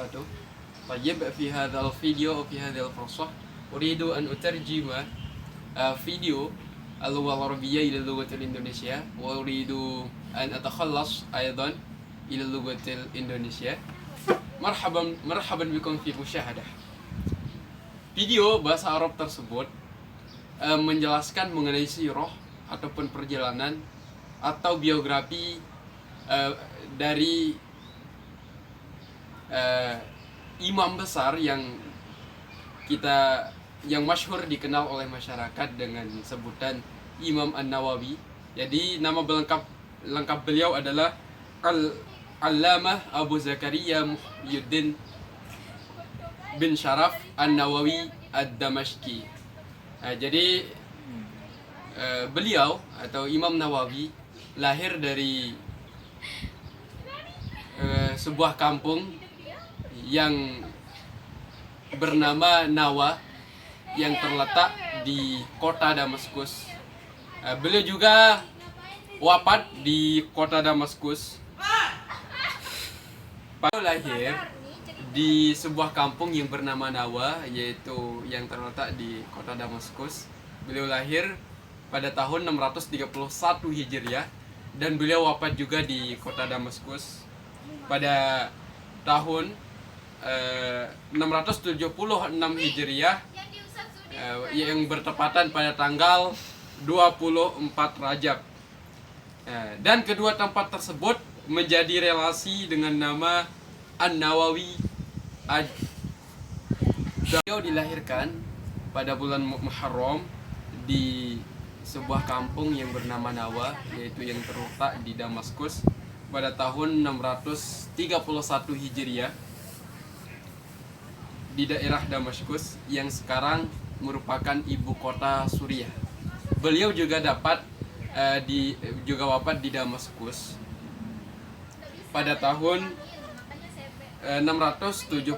وبركاته. طيب في هذا الفيديو أو في هذه الفرصة أريد أن أترجم فيديو اللغة العربية إلى اللغة الإندونيسية، وأريد أن أتخلص أيضا إلى اللغة الإندونيسية. مرحبا بكم في مشاهدة. Video bahasa Arab tersebut menjelaskan mengenai sirah ataupun perjalanan atau biografi dari imam besar yang masyhur dikenal oleh masyarakat dengan sebutan Imam An-Nawawi. Jadi nama lengkap beliau adalah Al-Allamah Abu Zakaria Muhyiddin bin Syaraf An-Nawawi Ad-Damashqi. Jadi beliau atau Imam Nawawi lahir dari sebuah kampung yang bernama Nawa yang terletak di kota Damaskus. Beliau juga wafat di kota Damaskus. Beliau lahir di sebuah kampung yang bernama Nawa, yaitu yang terletak di kota Damaskus. Beliau lahir pada tahun 631 Hijriah dan beliau wafat juga di kota Damaskus pada tahun 676 Hijriah yang bertepatan pada tanggal 24 Rajab. Dan kedua tempat tersebut menjadi relasi dengan nama An-Nawawi. Beliau dilahirkan pada bulan Muharram di sebuah kampung yang bernama Nawa, yaitu yang terletak di Damaskus pada tahun 631 Hijriah di daerah Damaskus yang sekarang merupakan ibu kota Suriah. Beliau juga wafat di Damaskus pada tahun 676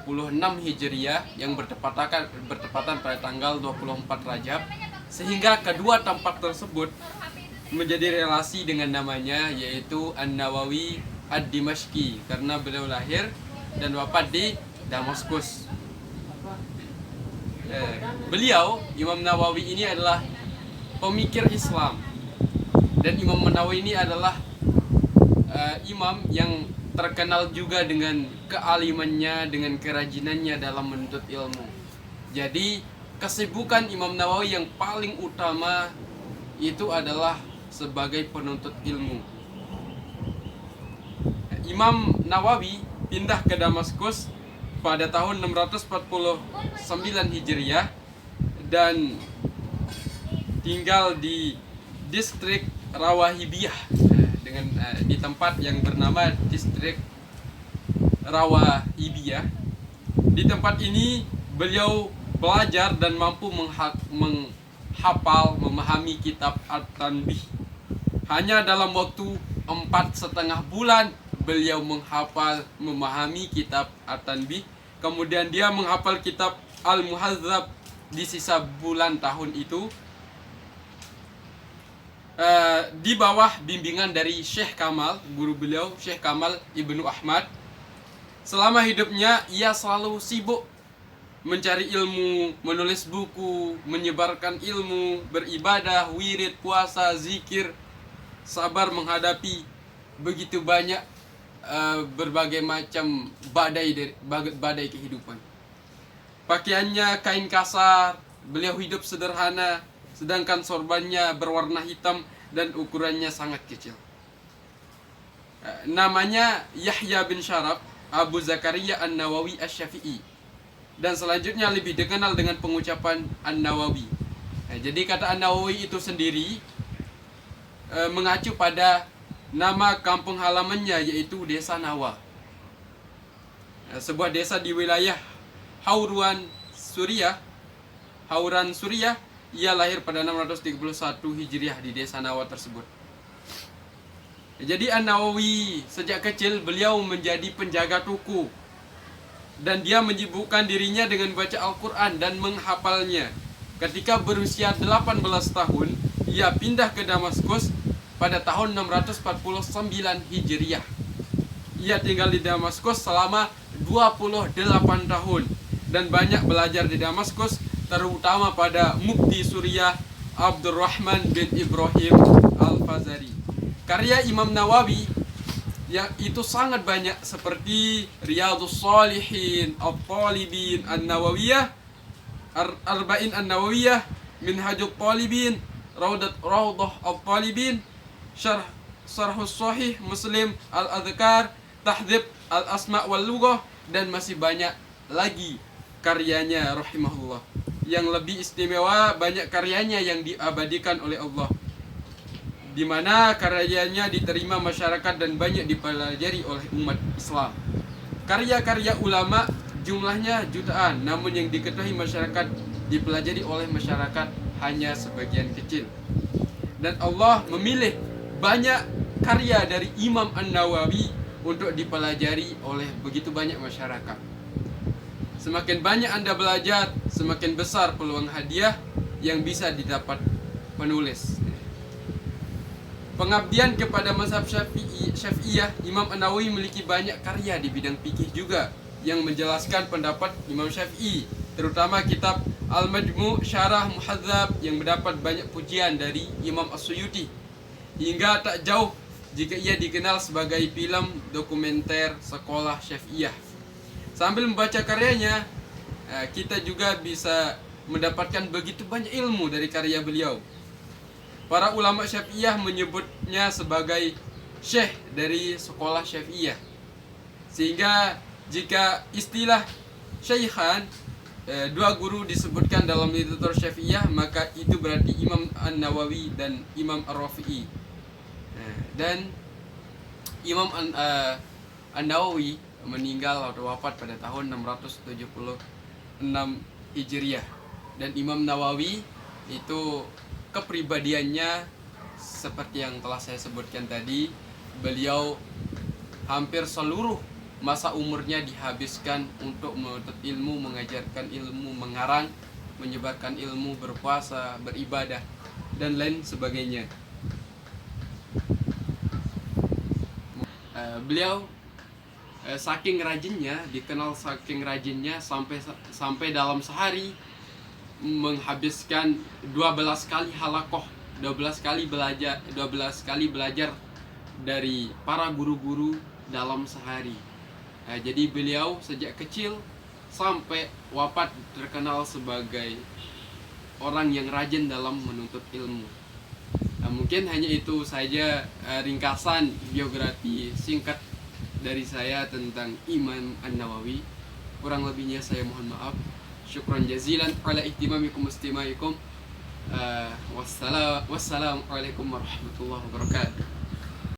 Hijriah yang bertepatan pada tanggal 24 Rajab, sehingga kedua tempat tersebut menjadi relasi dengan namanya, yaitu An-Nawawi Ad-Dimashqi, karena beliau lahir dan wafat di Damaskus. Beliau, Imam Nawawi ini adalah pemikir Islam, dan Imam Nawawi ini adalah imam yang terkenal juga dengan kealimannya, dengan kerajinannya dalam menuntut ilmu. Jadi kesibukan Imam Nawawi yang paling utama itu adalah sebagai penuntut ilmu. Imam Nawawi pindah ke Damaskus pada tahun 649 Hijriah dan tinggal di distrik Rawahibiyah di tempat yang bernama distrik Rawahibiyah. Di tempat ini beliau belajar dan mampu memahami kitab At-Tanbih. Hanya dalam waktu 4,5 bulan beliau memahami kitab At-Tanbih. Kemudian dia menghafal kitab Al-Muhadzab di sisa bulan tahun itu, di bawah bimbingan dari Syekh Kamal, guru beliau, Syekh Kamal Ibnu Ahmad. Selama hidupnya ia selalu sibuk mencari ilmu, menulis buku, menyebarkan ilmu, beribadah, wirid, puasa, zikir, sabar menghadapi begitu banyak berbagai macam badai kehidupan. Pakaiannya kain kasar, beliau hidup sederhana, sedangkan sorbannya berwarna hitam dan ukurannya sangat kecil. Namanya Yahya bin Syaraf Abu Zakaria An-Nawawi Asy-Syafi'i, dan selanjutnya lebih dikenal dengan pengucapan An-Nawawi. Jadi kata An-Nawawi itu sendiri mengacu pada nama kampung halamannya, yaitu Desa Nawa, sebuah desa di wilayah Hauran, Suriah. Ia lahir pada 631 Hijriah di Desa Nawa tersebut. Jadi An-Nawawi sejak kecil beliau menjadi penjaga toko, dan dia menyibukkan dirinya dengan baca Al-Quran dan menghafalnya. Ketika berusia 18 tahun, ia pindah ke Damaskus pada tahun 649 Hijriah. Ia tinggal di Damaskus selama 28 tahun dan banyak belajar di Damaskus, terutama pada Mufti Suriah Abdurrahman bin Ibrahim Al-Fazari. Karya Imam Nawawi yang itu sangat banyak seperti Riyadhus Shalihin, At-Talibin An-Nawawiyah, Arba'in An-Nawawiyah, Minhajut Talibin, Raudah At-Talibin, Syarhus Sahih Muslim, Al-Adhkar, Tahdhib Al-Asma' wal Lughah, dan masih banyak lagi karyanya rahimahullah. Yang lebih istimewa, banyak karyanya yang diabadikan oleh Allah, di mana karyanya diterima masyarakat dan banyak dipelajari oleh umat Islam. Karya-karya ulama jumlahnya jutaan, namun yang diketahui masyarakat dipelajari oleh masyarakat hanya sebagian kecil. Dan Allah memilih banyak karya dari Imam An-Nawawi untuk dipelajari oleh begitu banyak masyarakat. Semakin banyak Anda belajar, semakin besar peluang hadiah yang bisa didapat penulis. Pengabdian kepada mazhab Syafi'iyah, Imam An-Nawawi memiliki banyak karya di bidang fikih juga yang menjelaskan pendapat Imam Syafi'i, terutama kitab Al-Majmu' Syarah Muhadzab yang mendapat banyak pujian dari Imam As-Suyuti, hingga tak jauh jika ia dikenal sebagai film dokumenter sekolah Syafi'iyah. Sambil membaca karyanya, kita juga bisa mendapatkan begitu banyak ilmu dari karya beliau. Para ulama Syafi'iyah menyebutnya sebagai syekh dari sekolah Syafi'iyah. Sehingga jika istilah syaikhan, dua guru disebutkan dalam literatur Syafi'iyah, maka itu berarti Imam An-Nawawi dan Imam Ar-Rafi'i. Dan Imam An-Nawawi meninggal atau wafat pada tahun 676 Hijriah. Dan Imam Nawawi itu kepribadiannya seperti yang telah saya sebutkan tadi, beliau hampir seluruh masa umurnya dihabiskan untuk menuntut ilmu, mengajarkan ilmu, mengarang, menyebarkan ilmu, berpuasa, beribadah, dan lain sebagainya. Beliau saking rajinnya, dikenal saking rajinnya sampai dalam sehari menghabiskan 12 kali halakoh, 12 kali belajar dari para guru-guru dalam sehari. Jadi beliau sejak kecil sampai wafat terkenal sebagai orang yang rajin dalam menuntut ilmu. Mungkin hanya itu saja ringkasan biografi singkat dari saya tentang Imam An-Nawawi. Kurang lebihnya saya mohon maaf. Syukran jazilan ala ihtimamikum wastimaikum. Wassalamualaikum warahmatullahi wabarakatuh.